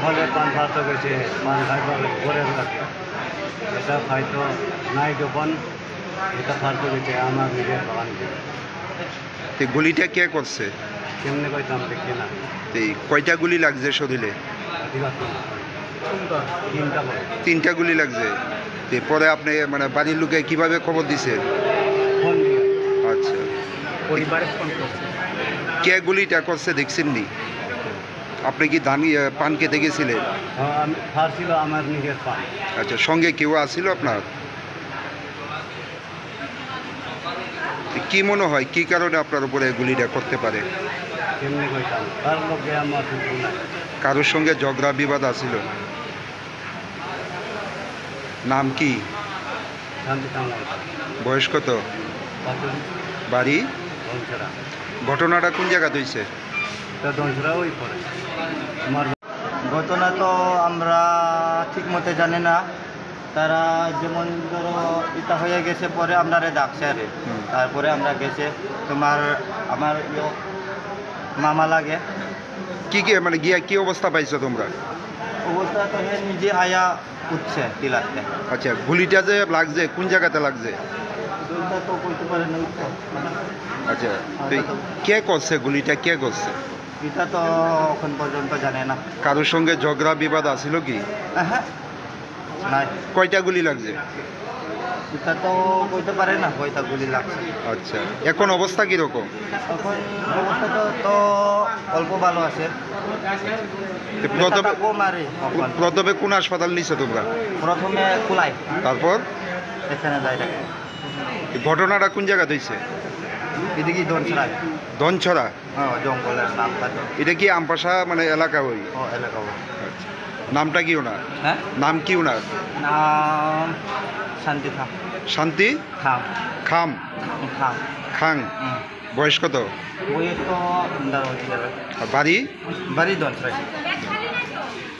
ফলে পান ফাঁস গেছে, পান খাইবার ঘরের লাগে এটা হয়তো নাই দোকান, এটা ফাঁস গেছে আমার নিজের বাগান থেকে। তো গুলিটা কে করছে? কেমনে কইতাম দেখি না, তো কয়টা গুলি লাগছে শরীরে? ঠিক আছে তিনটা করে তিনটা গুলি লাগছে। তো পরে আপনি মানে বাড়ির লোকে কিভাবে খবর দিছে? ফোন দিয়ে আচ্ছা, পরিবারে ফোন করছে। কে গুলিটা করছে দেখছেন নি? আপনি কি ধান পান খেতে গেছিলেন? আমি ফাঁস ছিল আমার নিজের পান। আচ্ছা, সঙ্গে কেউ আসছিল আপনার? তো কি মনে হয় কি কারণে আপনার উপরে গুলিটা করতে পারে? কেমনে কইতাম তার লোকে আমার কিছু নাই। কারোর সঙ্গে ঝগড়া বিবাদ আছিল? নাম কি? শান্তি কামনা বয়স কত? পাতুরি বাড়ি? ধনছড়া। ঘটনাটা কোন জায়গাতে হয়েছে? এটা ধনছড়া ওই পরে আমার ঘটনা তো আমরা ঠিক মতো জানি না। তারা যেমন ধরো এটা হয়ে গেছে পরে আপনারে ডাকছে আরে, তারপরে আমরা গেছে তোমার আমার মামা লাগে কি কি মানে গিয়া কি অবস্থা পাইছো তোমরা? অবস্থা তো হে নিজে আয়া উঠছে টিলাতে। আচ্ছা, গুলিটা যে লাগছে কোন জায়গাতে লাগছে? দুইটা তো কইতে পারে না উঠছে। আচ্ছা, তো কে করছে গুলিটা, কে করছে? এটা তো এখন পর্যন্ত জানে না। কারোর সঙ্গে ঝগড়া বিবাদ আছিল কি? হ্যাঁ নাই, কয়টা গুলি লাগছে? এটা তো কইতে পারে না কয়টা গুলি লাগছে। আচ্ছা, এখন অবস্থা কিরকম? এখন অবস্থা তো অল্প ভালো আছে। তো প্রথমে ব্যথাটা কম আরে এখন। প্রথমে কোন হাসপাতাল নিছো তোমরা? প্রথমে কুলাই তারপর এখানে যাই না, এই ঘটনাটা কোন জায়গাতে হয়েছে? এদিকে ধনছড়ায়। ধনছড়া? হ্যাঁ জঙ্গলের নামটা তো এটা কি আমপাশা মানে এলাকা ওই? ও এলাকা বলে। আচ্ছা, নামটা কি ওনার? হ্যাঁ নাম কি ওনার? নাম শান্তি থাম শান্তি থাম খাম থাম। খাং। বয়স কত? বইয়ের তো সুন্দর হয়ে যাবে। আর বাড়ি? বাড়ি ধনছড়ায়।